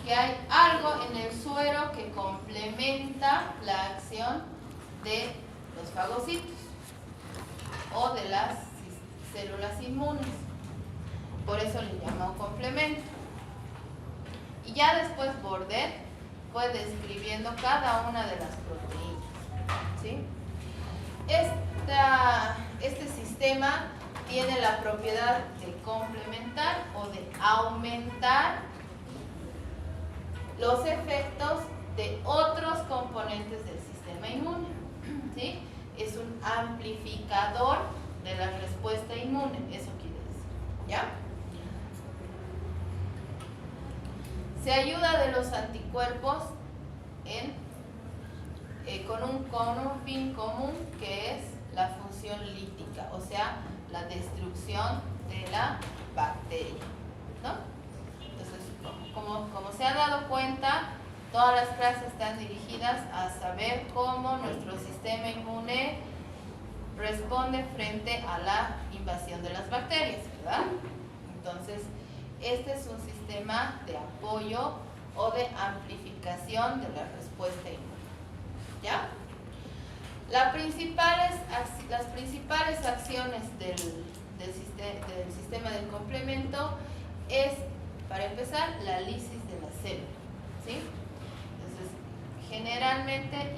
que hay algo en el suero que complementa la acción de los fagocitos o de las células inmunes. Por eso le llamo complemento. Y ya después Bordet fue describiendo cada una de las proteínas, ¿sí? Este sistema tiene la propiedad de complementar o de aumentar los efectos de otros componentes del sistema inmune, ¿sí? Es un amplificador de la respuesta inmune, eso quiere decir, ¿ya? Se ayuda de los anticuerpos con un fin común, que es la función lítica, o sea, la destrucción de la bacteria, ¿no? Entonces, como se ha dado cuenta, todas las clases están dirigidas a saber cómo nuestro sistema inmune responde frente a la invasión de las bacterias, ¿verdad? Entonces, este es un sistema de apoyo o de amplificación de la respuesta inmune, ¿ya? Las principales acciones del sistema del complemento es, para empezar, la lisis de la célula, ¿sí? Entonces, generalmente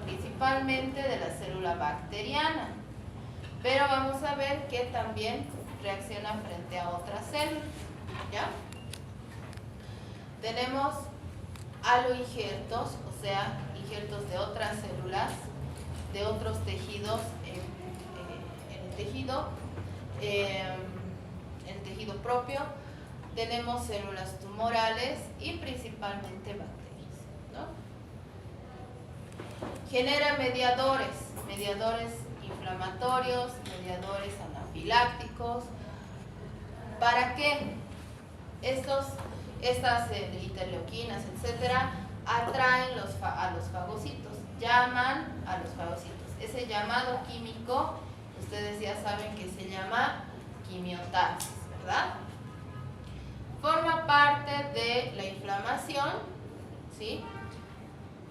principalmente de la célula bacteriana, pero vamos a ver que también reacciona frente a otras células, ¿ya? Tenemos aloinjertos, o sea, injertos de otras células, de otros tejidos en el tejido propio. Tenemos células tumorales y principalmente bacterias, ¿no? Genera mediadores inflamatorios, mediadores anafilácticos. ¿Para qué? Estas interleuquinas, etcétera, atraen a los fagocitos, llaman a los fagocitos. Ese llamado químico, ustedes ya saben que se llama quimiotaxis, ¿verdad? Forma parte de la inflamación, ¿sí?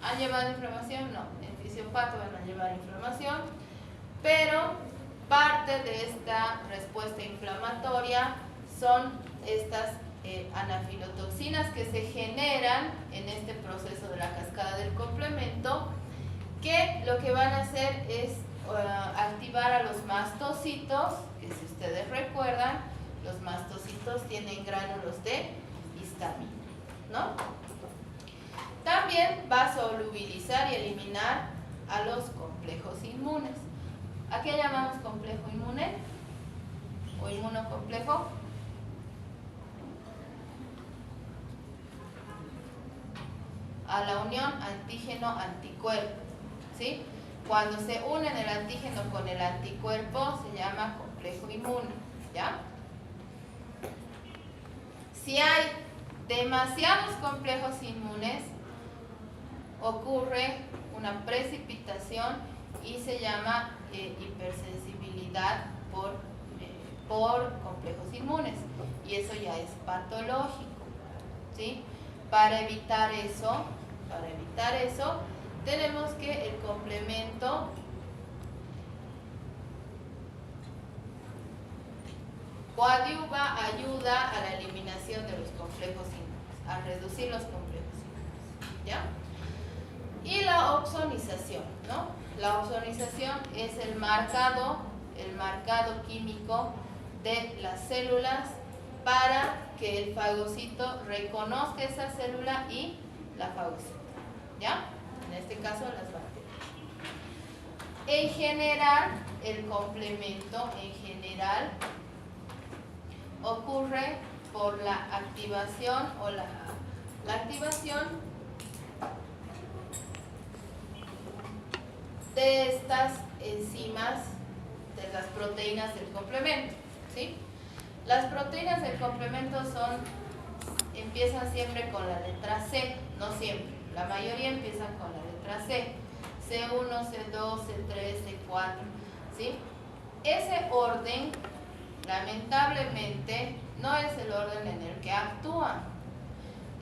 ¿Han llevado inflamación? No, en fisiopato van a llevar inflamación, pero parte de esta respuesta inflamatoria son estas anafilotoxinas que se generan en este proceso de la cascada del complemento, que lo que van a hacer es activar a los mastocitos, que si ustedes recuerdan, los mastocitos tienen gránulos de histamina, ¿no? También va a solubilizar y eliminar a los complejos inmunes. ¿A qué llamamos complejo inmune o inmunocomplejo? A la unión antígeno-anticuerpo, ¿sí? Cuando se unen el antígeno con el anticuerpo se llama complejo inmune, ¿ya? Si hay demasiados complejos inmunes, ocurre una precipitación y se llama hipersensibilidad por complejos inmunes, y eso ya es patológico, ¿sí? Para evitar eso, tenemos que el complemento ayuda a la eliminación de los complejos inmunes, a reducir los complejos inmunes, ¿ya? Y la opsonización, ¿no? La opsonización es el marcado químico de las células para que el fagocito reconozca esa célula y la fagocita, ¿ya? En este caso las bacterias. En general, el complemento ocurre por la activación o la activación de estas enzimas, de las proteínas del complemento, ¿sí? Las proteínas del complemento empiezan siempre con la letra C, no siempre, la mayoría empiezan con la letra C, C1, C2, C3, C4, ¿sí? Ese orden, lamentablemente, no es el orden en el que actúan.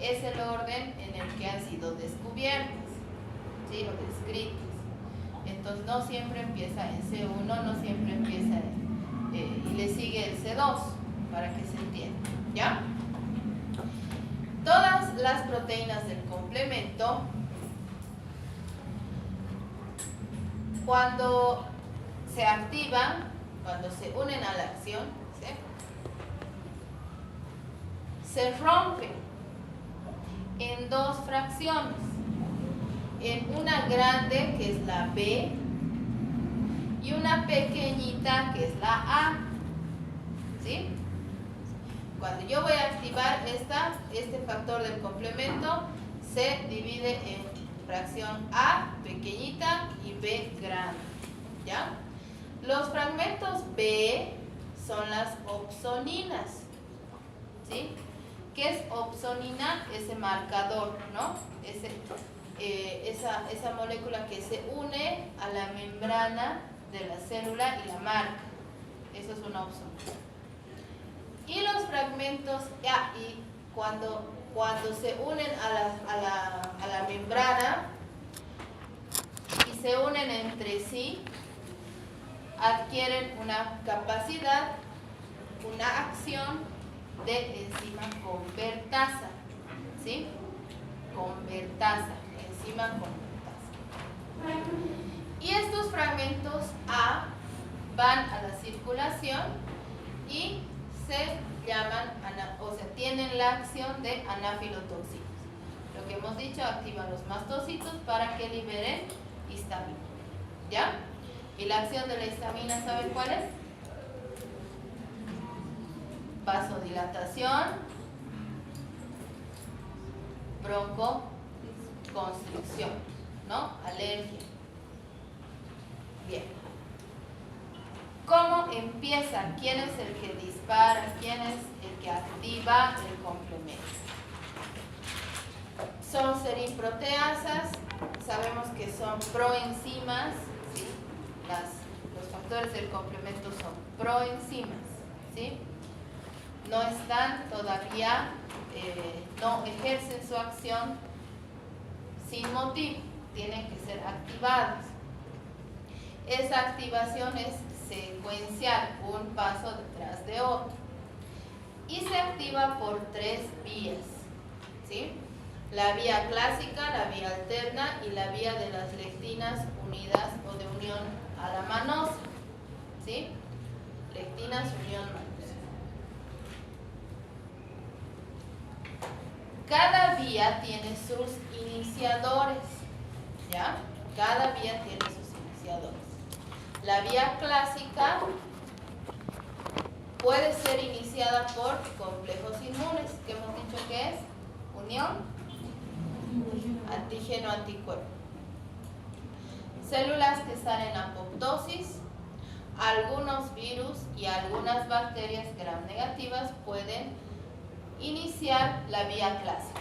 es el orden en el que han sido descubiertas, ¿sí? O descritas. Entonces no siempre empieza en C1, no siempre empieza y le sigue el C2, para que se entienda, ¿ya? Todas las proteínas del complemento, cuando se activan, cuando se unen a la acción, ¿sí?, se rompen en dos fracciones, en una grande que es la B y una pequeñita que es la A, ¿sí? Cuando yo voy a activar este factor del complemento, se divide en fracción A pequeñita y B grande, ¿ya? Los fragmentos B son las opsoninas, ¿sí? ¿Qué es opsonina? Ese marcador, ¿no? Esa molécula que se une a la membrana de la célula y la marca. Eso es una opsonina. Y los fragmentos, y cuando se unen a la membrana y se unen entre sí, adquieren una capacidad, una acción de enzima convertasa, ¿sí? Convertasa, enzima convertasa. Y estos fragmentos A van a la circulación y se llaman, o sea, tienen la acción de anafilotoxinas. Lo que hemos dicho, activan los mastocitos para que liberen histamina, ¿ya? Y la acción de la histamina, ¿saben cuál es? Vasodilatación, broncoconstricción, ¿no? Alergia. Bien. ¿Cómo empieza? ¿Quién es el que dispara? ¿Quién es el que activa el complemento? Son serinproteasas, sabemos que son proenzimas, ¿sí? Los factores del complemento son proenzimas, ¿sí? No están todavía, no ejercen su acción sin motivo, tienen que ser activadas. Esa activación es secuencial, un paso detrás de otro, y se activa por tres vías, ¿sí? La vía clásica, la vía alterna y la vía de las lectinas unidas o de unión a la manosa, ¿sí? Lectinas, unión manosa. Cada vía tiene sus iniciadores, ¿ya? Cada vía tiene sus iniciadores. La vía clásica puede ser iniciada por complejos inmunes, que hemos dicho que es unión antígeno-anticuerpo. Células que están en apoptosis, algunos virus y algunas bacterias gram negativas pueden iniciar la vía clásica.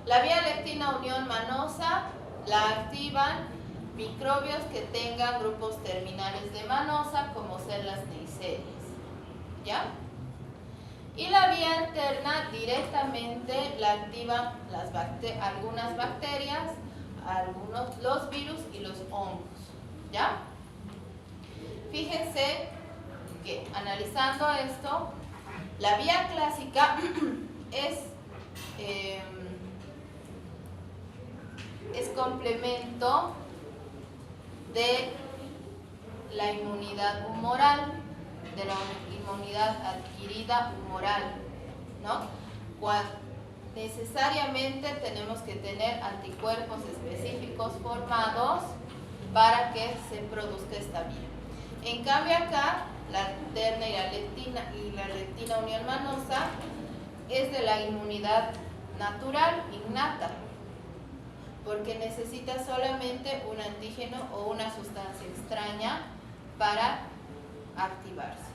La vía lectina unión manosa la activan microbios que tengan grupos terminales de manosa, como ser las neiserias, ¿ya? Y la vía alterna directamente la activan algunas bacterias, los virus y los hongos, ¿ya? Fíjense que analizando esto, la vía clásica es complemento de la inmunidad humoral, de la inmunidad adquirida humoral, ¿no? Necesariamente tenemos que tener anticuerpos específicos formados para que se produzca esta vía. En cambio acá, la alterna y la lectina unión manosa es de la inmunidad natural, innata, porque necesita solamente un antígeno o una sustancia extraña para activarse,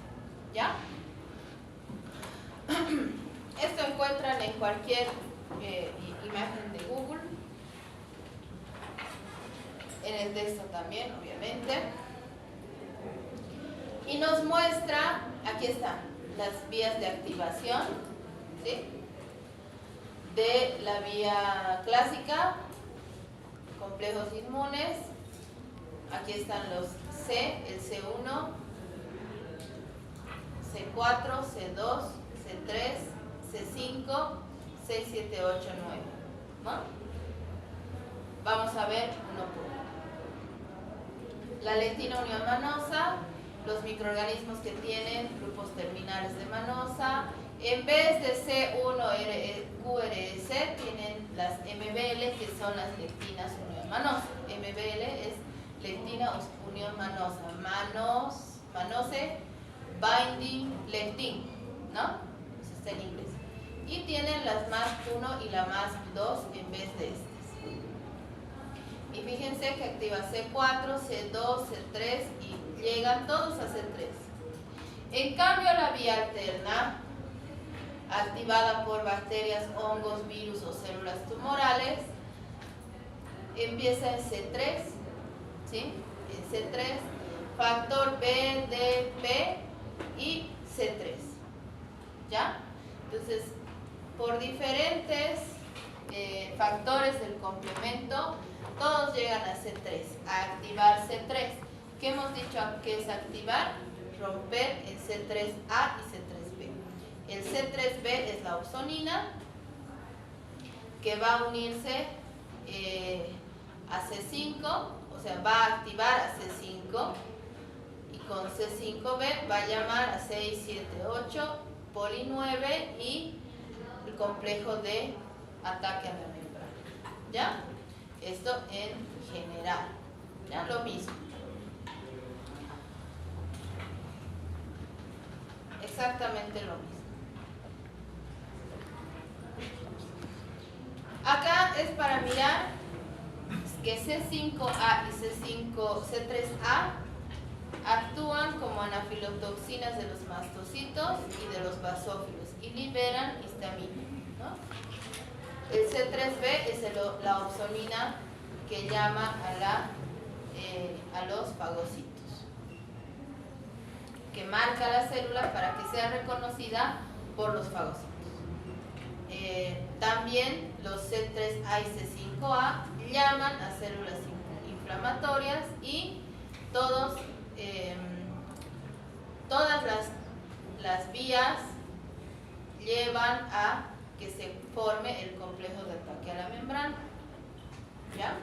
¿ya? Esto encuentran en cualquier imagen de Google, en el texto también, obviamente, y nos muestra, aquí están las vías de activación, ¿sí? de la vía clásica, complejos inmunes. Aquí están los C, el C1, C4, C2, C3, C5, 6, 7, 8, 9. ¿No? Vamos a ver uno por uno. La lectina unión manosa, los microorganismos que tienen grupos terminales de manosa. En vez de C1 QRS tienen las MBL, que son las lectinas unión manosa. MBL es lectina unión manosa. Manose, binding, lectin, ¿no? Eso está en inglés. Y tienen las MASP1 y la MASP2 en vez de estas. Y fíjense que activa C4, C2, C3 y llegan todos a C3. En cambio, la vía alterna, activada por bacterias, hongos, virus o células tumorales, empieza en C3, ¿sí? En C3, factor B, D, P y C3. ¿Ya? Entonces, por diferentes factores del complemento, todos llegan a C3, a activar C3. ¿Qué hemos dicho que es activar? Romper el C3A y C3B. El C3B es la opsonina, que va a unirse a C5, o sea, va a activar a C5, y con C5B va a llamar a 6, 7, 8, poli 9 y el complejo de ataque a la membrana. ¿Ya? Esto en general. ¿Ya? Lo mismo. Exactamente lo mismo. Acá es para mirar que C5A y C3A actúan como anafilotoxinas de los mastocitos y de los basófilos y liberan histamina, ¿no? El C3B es la opsonina que llama a los fagocitos, que marca la célula para que sea reconocida por los fagocitos. También los C3A y C5A llaman a células inflamatorias y todas las vías llevan a que se forme el complejo de ataque a la membrana. ¿Ya?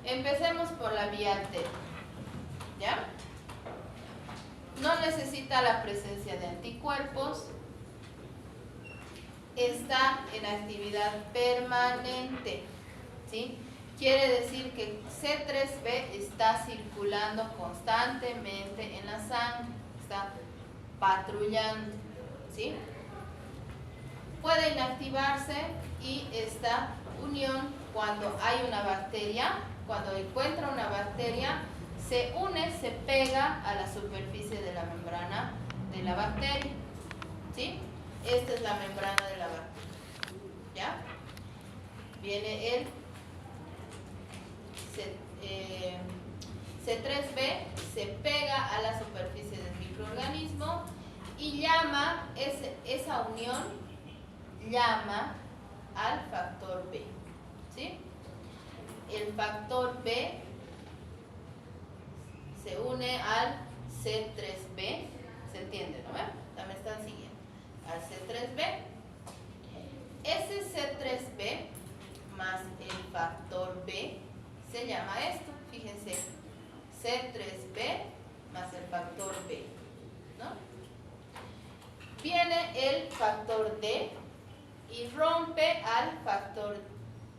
Empecemos por la vía alterna. ¿Ya? No necesita la presencia de anticuerpos. Está en actividad permanente. ¿Sí? Quiere decir que C3B está circulando constantemente en la sangre. Está patrullando. ¿Sí? Puede inactivarse y esta unión, cuando hay una bacteria, cuando encuentra una bacteria, se une, se pega a la superficie de la membrana de la bacteria. ¿Sí? Esta es la membrana de la bacteria. ¿Ya? Viene el C3B, se pega a la superficie del microorganismo y llama, esa unión llama al factor B. ¿Sí? El factor B se une al C3B. ¿Se entiende, no? Ya me están siguiendo. Al C3B. Ese C3B más el factor B se llama esto. Fíjense. C3B más el factor B. ¿No? Viene el factor D y rompe al factor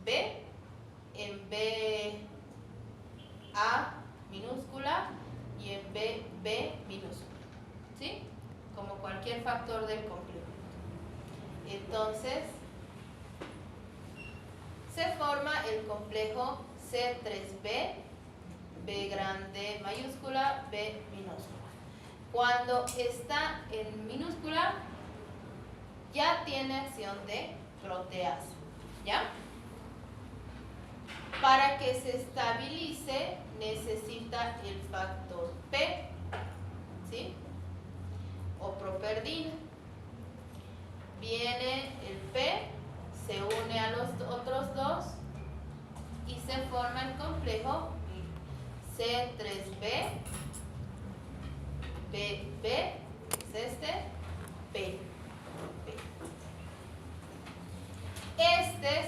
B en A minúscula y en B minúscula. ¿Sí? Como cualquier factor del complemento. Entonces, se forma el complejo C3B, B grande mayúscula, B minúscula. Cuando está en minúscula, ya tiene acción de proteasa. ¿Ya? Para que se estabilice, necesita el factor P, ¿sí? O properdina. Viene el P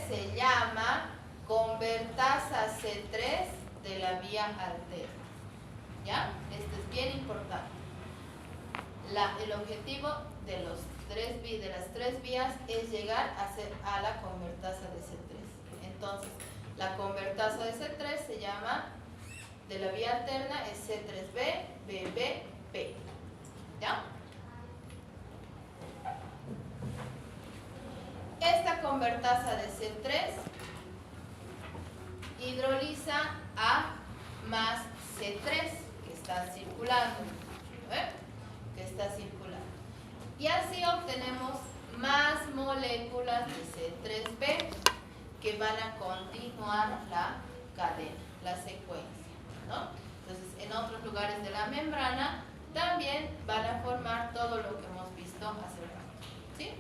se llama convertasa C3 de la vía alterna. ¿Ya? Esto es bien importante. El objetivo de las tres vías es llegar a la convertasa de C3. Entonces, la convertasa de C3 se llama, de la vía alterna, es C3B, BB, P. ¿Ya? Esta convertasa de C3 hidroliza A más C3 que está circulando. Que está circulando. Y así obtenemos más moléculas de C3B que van a continuar la cadena, la secuencia, ¿no? Entonces, en otros lugares de la membrana también van a formar todo lo que hemos visto hace rato, ¿sí?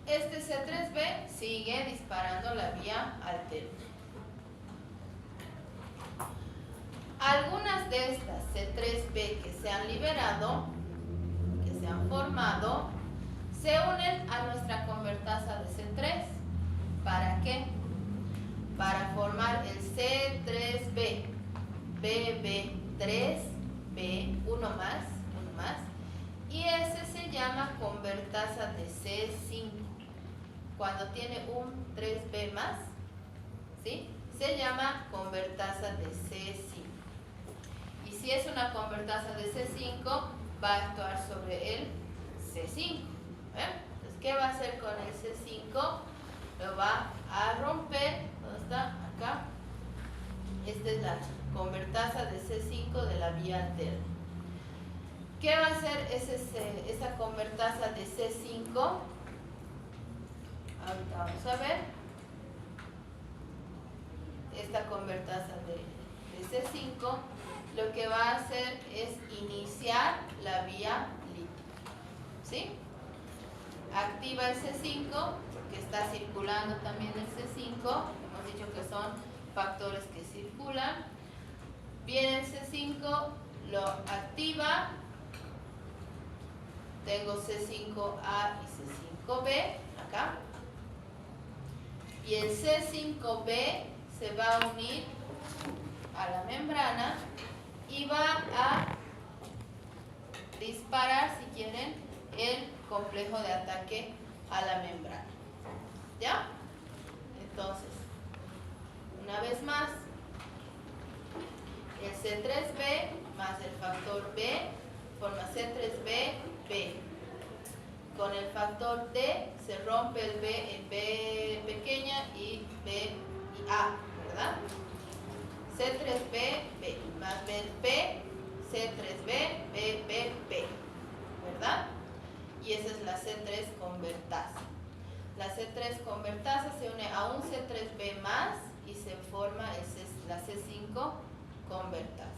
Este C3B sigue disparando la vía alterna. Algunas de estas C3B que se han liberado, que se han formado, se unen a nuestra convertasa de C3. ¿Para qué? Para formar el C3B, BB3, B, uno más, y ese se llama convertasa de C5. Cuando tiene un 3B más, ¿sí? Se llama convertasa de C5. Y si es una convertasa de C5, va a actuar sobre el C5. Entonces, ¿qué va a hacer con el C5? Lo va a romper. ¿Dónde está? Acá. Esta es la convertasa de C5 de la vía alterna. ¿Qué va a hacer esa convertasa de C5? Ahorita vamos a ver. Esta convertasa de C5 lo que va a hacer es iniciar la vía lípida, ¿sí? Activa el C5, que está circulando también el C5, hemos dicho que son factores que circulan. Viene el C5, lo activa, tengo C5A y C5B acá, y el C5B se va a unir a la membrana y va a disparar, si quieren, el complejo de ataque a la membrana. ¿Ya? Entonces, una vez más, el C3B más el factor B forma C3B, B. Con el factor D se rompe el B en B pequeña y B y A, ¿verdad? C3B, B, más B, C3B, B, B, B, ¿verdad? Y esa es la C3 convertasa. La C3 convertasa se une a un C3B más y se forma la C5 convertasa.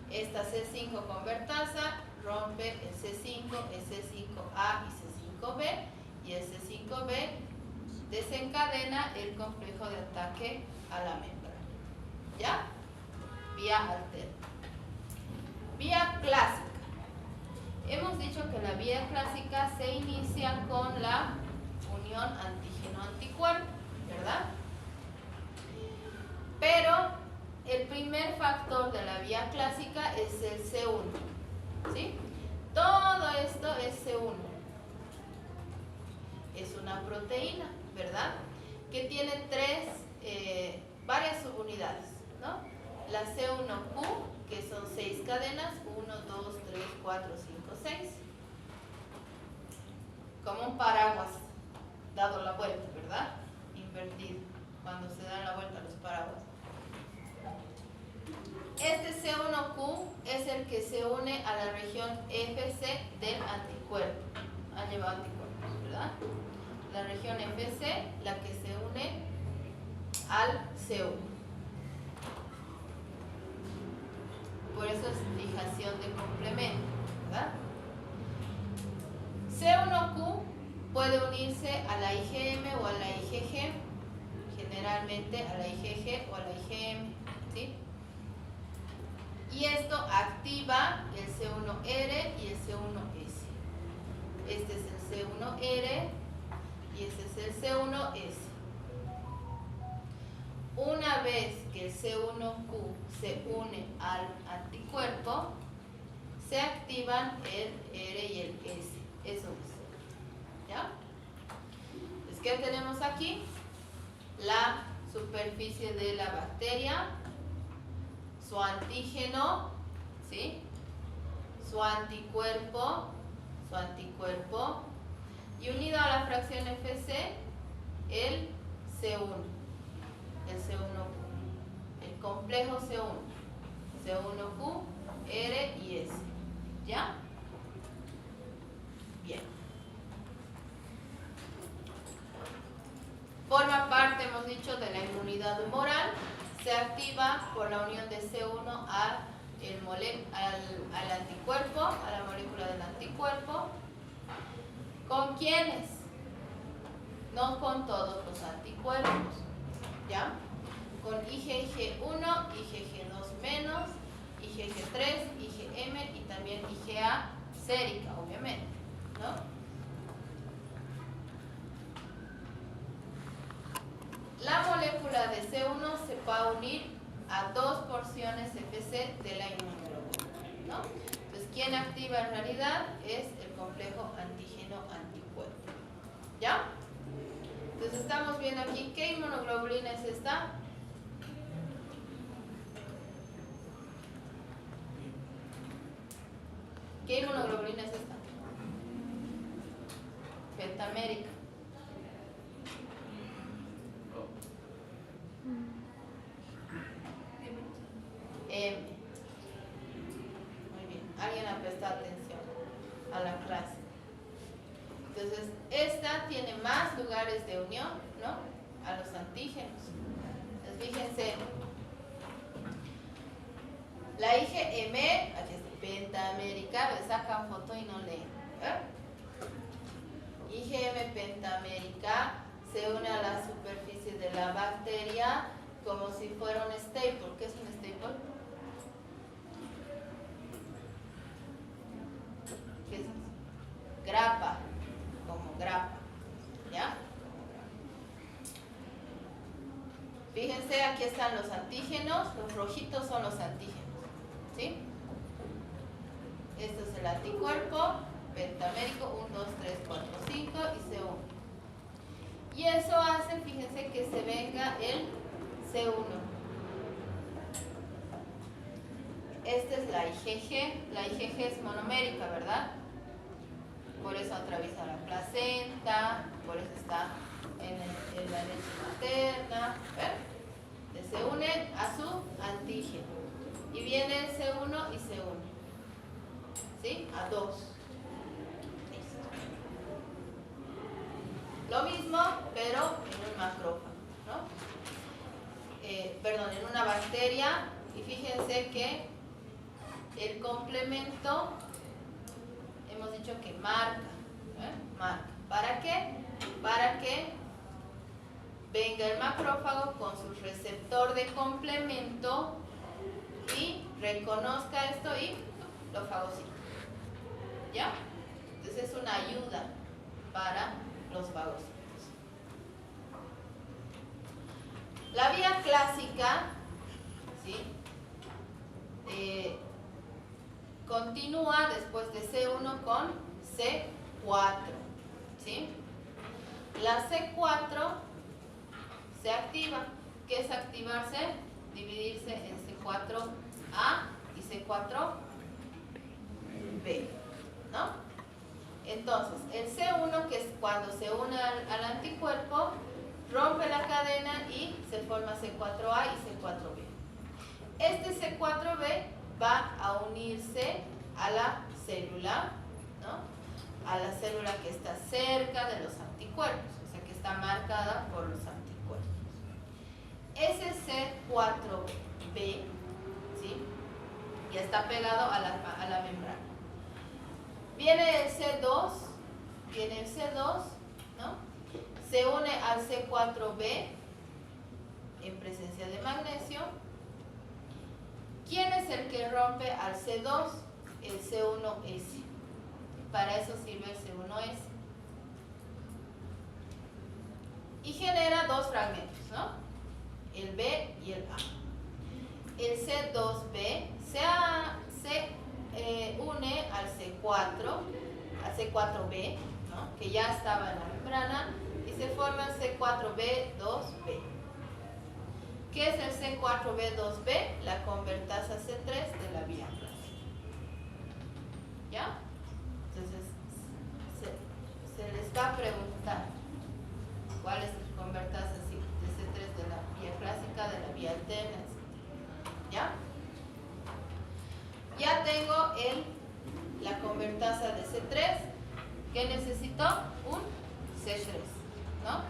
Esta C5 convertasa rompe el C5, el C5A y C5B, y el C5B desencadena el complejo de ataque a la membrana. ¿Ya? Vía alterna. Vía clásica. Hemos dicho que la vía clásica se inicia con la unión antígeno-anticuerpo, ¿verdad? Pero el primer factor de la vía clásica es el C1, ¿sí? Todo esto es C1. Es una proteína, ¿verdad? Que tiene varias subunidades, ¿no? La C1Q, que son 6 cadenas, 1, 2, 3, 4, 5, 6. Como un paraguas dado la vuelta, ¿verdad? Invertido, cuando se dan la vuelta los paraguas. Este C1Q es el que se une a la región FC del anticuerpo. Han llevado anticuerpos, ¿verdad? La región FC, la que se une al C1. Por eso es fijación de complemento, ¿verdad? C1Q puede unirse a la IgM o a la IgG, generalmente a la IgG o a la IgM, ¿sí? Y esto activa el C1R y el C1S. Este es el C1R, y ese es el C1S. Una vez que el C1Q se une al anticuerpo, se activan el R y el S. Eso es. ¿Ya? Pues, ¿qué tenemos aquí? La superficie de la bacteria, su antígeno, ¿sí? Su anticuerpo, y unido a la fracción FC, el C1, el C1Q, el complejo C1, C1Q, R y S. ¿Ya? Bien. Forma parte, hemos dicho, de la inmunidad humoral. Se activa por la unión de C1 al anticuerpo, a la molécula del anticuerpo. ¿Con quiénes? No con todos los anticuerpos. ¿Ya? Con IgG1, IgG2 menos, IgG3, IgM y también IgA sérica, obviamente, ¿no? La molécula de C1 se va a unir a 2 porciones FC de la inmunoglobulina, ¿no? Entonces, ¿quién activa en realidad? Es el complejo antígeno-anticuerpo. ¿Ya? Entonces, estamos viendo aquí, ¿qué inmunoglobulina es esta? ¿Qué inmunoglobulina es esta? Pentamérica. M. Muy bien. Alguien ha prestado atención a la clase. Entonces, esta tiene más lugares de unión, ¿no? A los antígenos. Entonces, fíjense. La IgM, aquí está, pentamérica, le sacan foto y no leen. IgM pentamérica se une a la superficie de la bacteria como si fuera un staple. ¿Qué es un staple? ¿Qué es? Grapa, como grapa. ¿Ya? Fíjense, aquí están los antígenos, los rojitos son los antígenos. ¿Sí? Este es el anticuerpo pentamérico, 1, 2, 3, 4, 5 y se une. Y eso hace, fíjense, que se venga el C1. Esta es la IgG. La IgG es monomérica, ¿verdad? Por eso atraviesa la placenta, por eso está en la leche materna. ¿Ven? Se une a su antígeno. Y viene el C1 y se une. ¿Sí? A 2. Listo. Lo mismo, pero en un macrófago, ¿no? Perdón, en una bacteria. Y fíjense que el complemento, hemos dicho que marca. Marca. ¿Para qué? Para que venga el macrófago con su receptor de complemento y reconozca esto y lo fagocita. ¿Ya? Entonces es una ayuda para los fagocitos. La vía clásica, ¿sí? Continúa después de C1 con C4, ¿sí? La C4 se activa. ¿Qué es activarse? Dividirse en C4A y C4B, ¿no? Entonces, el C1, que es cuando se une al anticuerpo, rompe la cadena y se forma C4A y C4B. Este C4B va a unirse a la célula, ¿no? A la célula que está cerca de los anticuerpos, o sea que está marcada por los anticuerpos. Ese C4B, ¿sí? Ya está pegado a la membrana. Viene el C2, ¿no? Se une al C4B en presencia de magnesio. ¿Quién es el que rompe al C2? El C1S. Para eso sirve el C1S. y genera dos fragmentos, ¿no? El B y el A. El C2B se une al C4B, ¿no? Que ya estaba en la membrana, y se forma el C4B2B. ¿Qué es el C4B2B? La convertasa C3 de la vía clásica. ¿Ya? Entonces, se les va a preguntar cuál es la convertasa de C3 de la vía clásica, de la vía alterna, etc. ¿Ya? Ya tengo la convertasa de C3, que necesito un C3, ¿no?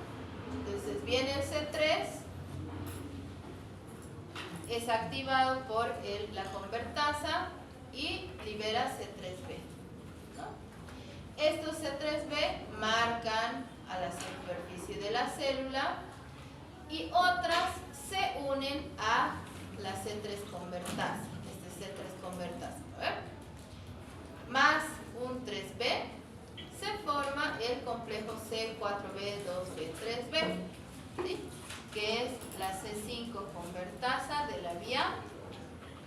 Entonces viene el C3, es activado por la convertasa y libera C3B, ¿no? Estos C3B marcan a la superficie de la célula y otras se unen a la C3 convertasa, C3 convertasa, más un 3B, se forma el complejo C4B2B3B, ¿sí? Que es la C5 convertasa de la vía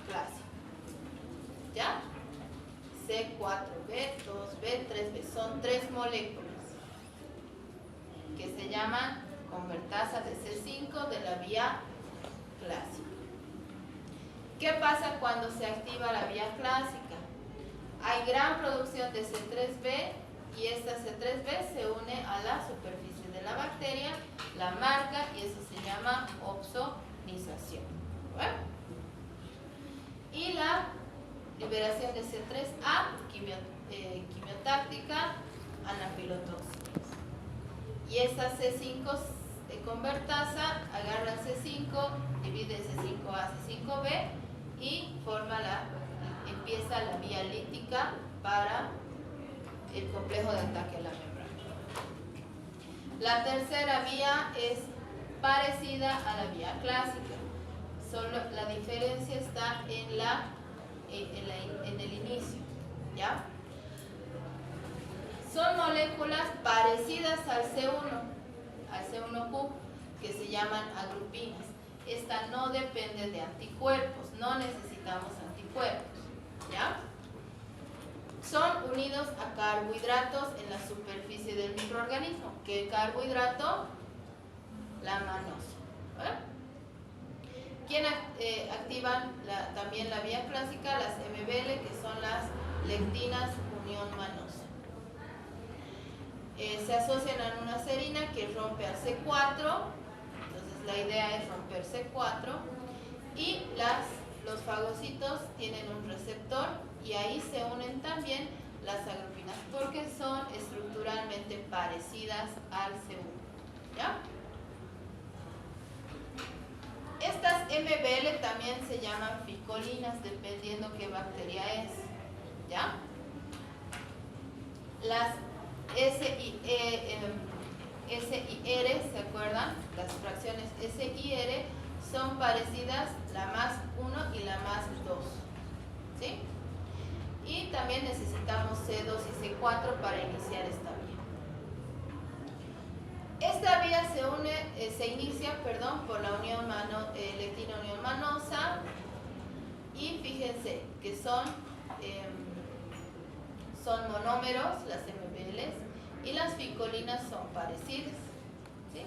clásica. ¿Ya? C4B2B3B, son tres moléculas que se llaman convertasa de C5 de la vía clásica. ¿Qué pasa cuando se activa la vía clásica? Hay gran producción de C3B y esta C3B se une a la superficie de la bacteria, la marca, y eso se llama opsonización. ¿Bueno? Y la liberación de C3A, quimiotáctica, anafilotoxinas. Y esta C5 convertasa agarra C5, divide C5A, C5B y empieza la vía lítica para el complejo de ataque a la membrana. La tercera vía es parecida a la vía clásica, solo la diferencia está en el inicio, ¿ya? Son moléculas parecidas al C1Q, que se llaman agrupinas. Esta no depende de anticuerpos, no necesitamos anticuerpos, ¿ya? Son unidos a carbohidratos en la superficie del microorganismo. ¿Qué carbohidrato? La manosa. ¿Quién activan también la vía clásica? Las MBL, que son las lectinas unión manosa. Se asocian a una serina que rompe al C4, entonces la idea es romper C4, y los fagocitos tienen un receptor y ahí se unen también las agrupinas porque son estructuralmente parecidas al C1, ¿ya? Estas MBL también se llaman ficolinas dependiendo qué bacteria es, ¿ya? Las S y R, ¿se acuerdan? Las fracciones S y R son parecidas, la más 1 y la más 2, ¿sí? Y también necesitamos C2 y C4 para iniciar esta vía. Esta vía se inicia por la unión lectina unión manosa, y fíjense que son monómeros, las MBLs, y las ficolinas son parecidas, ¿sí?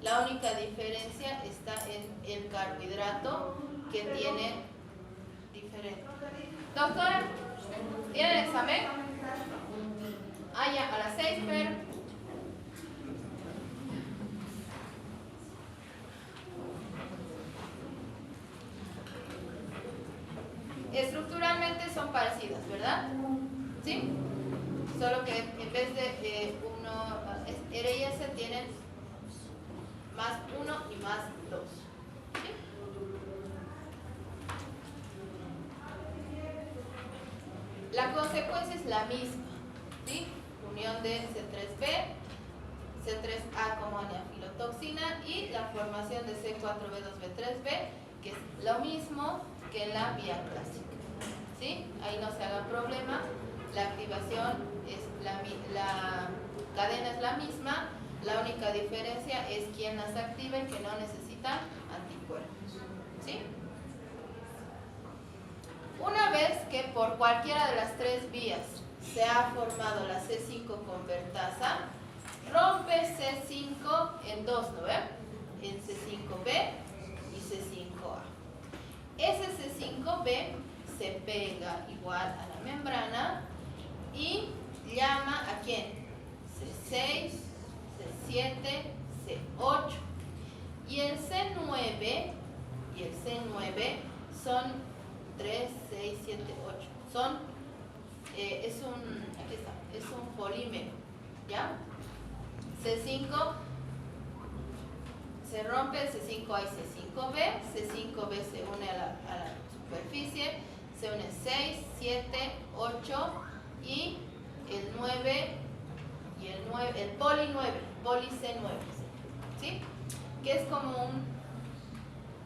La única diferencia está en el carbohidrato, que tiene diferente. Doctora, ¿tiene el examen? Ah, ya, a las 6, pero... Estructuralmente son parecidas, ¿verdad? ¿Sí? Solo que en vez de R y S tienen más 1 y más 2. ¿Sí? La consecuencia es la misma, ¿sí? Unión de C3B, C3A como anafilotoxina y la formación de C4B2B3B, que es lo mismo que en la vía clásica, ¿sí? Ahí no se haga problema, la activación es la cadena es la misma, La única diferencia es quién las activa y que no necesitan anticuerpos. ¿Sí? Una vez que por cualquiera de las tres vías se ha formado la C5 convertasa, rompe C5 en dos, ¿no ven? En C5b y C5a. Ese C5b se pega igual a la membrana y llama ¿a quién? C6, C7, C8. Y el C9 son 3, 6, 7, 8. Son, es un polímero, ¿ya? C5 se rompe el C5A y C5B. C5B se une a la superficie, se une 6, 7, 8 y el 9 y el poli 9, poli C9, ¿sí? Que es como un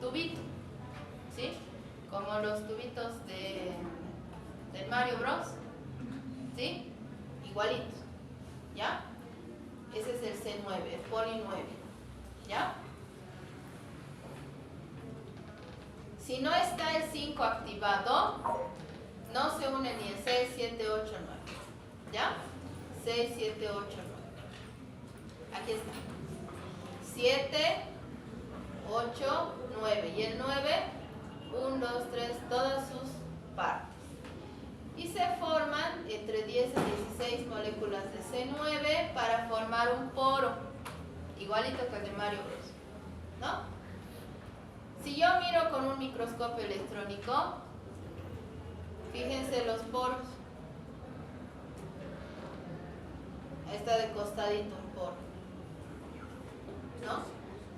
tubito, ¿sí? Como los tubitos del Mario Bros, ¿sí? Igualitos, ¿ya? Ese es el C9, el poli 9, ¿ya? Si no está el 5 activado, no se une ni el 6, 7, 8, 9, ¿ya? 6, 7, 8, 9. Aquí está. 7, 8, 9. Y el 9, 1, 2, 3, todas sus partes. Y se forman entre 10 a 16 moléculas de C9 para formar un poro, igualito que el de Mario Bros, ¿no? Si yo miro con un microscopio electrónico, fíjense los poros. Ahí está de costadito un poro, ¿no?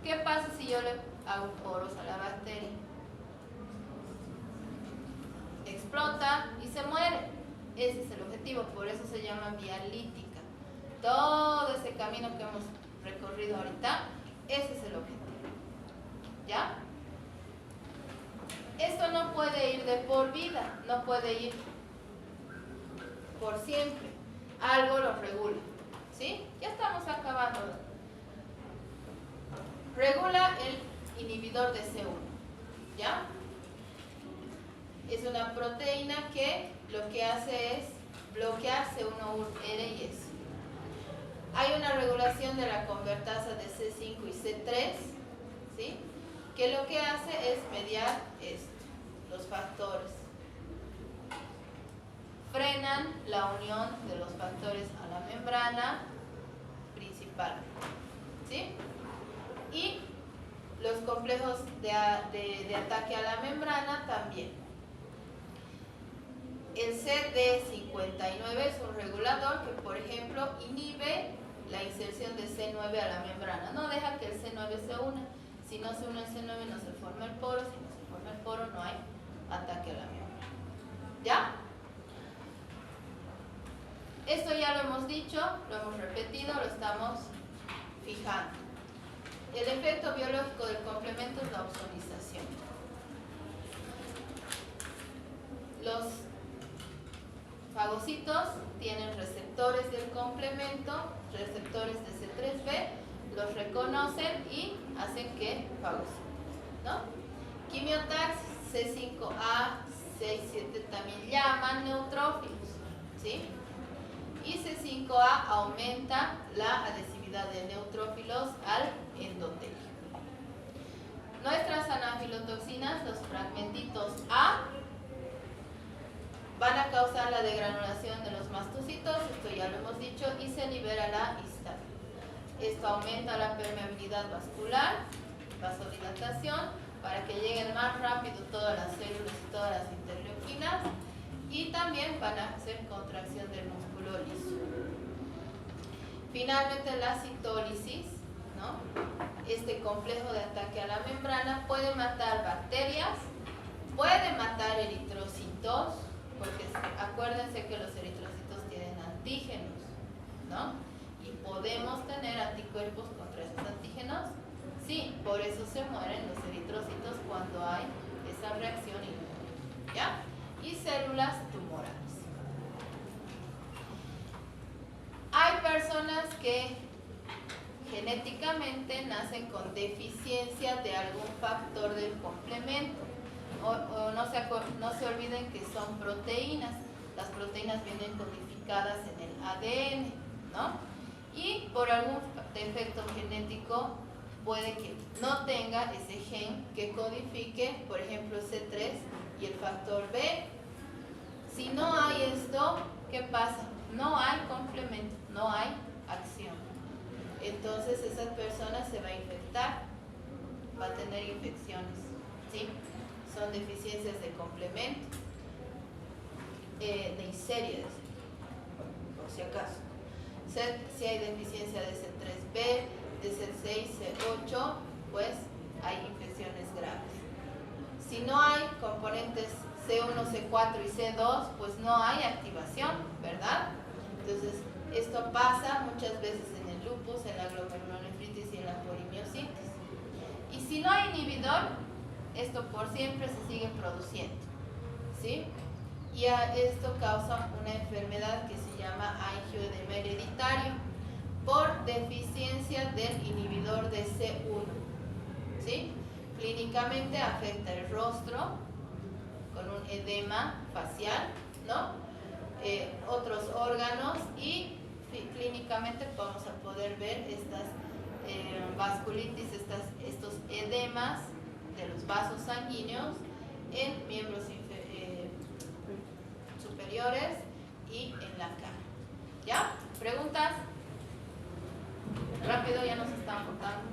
¿Qué pasa si yo le hago poros a la bacteria? Explota y se muere. Ese es el objetivo, por eso se llama vía lítica. Todo ese camino que hemos recorrido ahorita, ese es el objetivo, ¿ya? Esto no puede ir de por vida, no puede ir por siempre. Algo lo regula, ¿sí? Ya estamos acabando. Regula el inhibidor de C1, ¿ya? Es una proteína que lo que hace es bloquear C1R y S. Hay una regulación de la convertasa de C5 y C3, ¿sí? Que lo que hace es mediar los factores. Frenan la unión de los factores a la membrana principal, ¿sí? Y los complejos de ataque a la membrana también. El CD59 es un regulador que, por ejemplo, inhibe la inserción de C9 a la membrana. No deja que el C9 se una. Si no se une el C9 no se forma el poro. Si no se forma el poro no hay ataque a la membrana. ¿Ya? Esto ya lo hemos dicho, lo hemos repetido, lo estamos fijando. El efecto biológico del complemento es la ozonización. Los fagocitos tienen receptores del complemento, receptores de C3b, los reconocen y hacen que fagociten, ¿no? Quimiotaxis, C5A, 6, 7 también llaman neutrófilos, ¿sí? Y C5A aumenta la adhesividad de neutrófilos al endotelio. Nuestras anafilotoxinas, los fragmentitos A, van a causar la degranulación de los mastocitos, esto ya lo hemos dicho, y se libera la histamina. Esto aumenta la permeabilidad vascular, vasodilatación, para que lleguen más rápido todas las células y todas las interleuquinas, y también van a hacer contracción del músculo liso. Finalmente la citólisis, ¿no? Este complejo de ataque a la membrana puede matar bacterias, puede matar eritrocitos, porque acuérdense que los eritrocitos tienen antígenos, ¿no? Y podemos tener anticuerpos contra esos antígenos. Sí, por eso se mueren los eritrocitos cuando hay esa reacción inmune, ¿ya? Y células tumorales. Hay personas que genéticamente nacen con deficiencia de algún factor del complemento. O no se olviden que son proteínas. Las proteínas vienen codificadas en el ADN, ¿no? Y por algún defecto genético puede que no tenga ese gen que codifique, por ejemplo, C3 y el factor B. Si no hay esto, ¿qué pasa? No hay complemento, no hay acción. Entonces esa persona se va a infectar, va a tener infecciones, ¿sí? Son deficiencias de complemento, Neisseria, por si acaso. Si hay deficiencia de C3B, de C6, C8, pues hay infecciones graves. Si no hay componentes C1, C4 y C2, pues no hay activación, ¿verdad? Entonces, esto pasa muchas veces en el lupus, en la glomerulonefritis y en la polimiositis. Y si no hay inhibidor, esto por siempre se sigue produciendo, ¿sí? Y esto causa una enfermedad que se llama angioedema hereditario por deficiencia del inhibidor de C1, ¿sí? Clínicamente afecta el rostro con un edema facial, ¿no? Otros órganos y clínicamente vamos a poder ver estas vasculitis, estos edemas de los vasos sanguíneos en miembros superiores y en la cara. ¿Ya? ¿Preguntas? Rápido, ya nos están votando.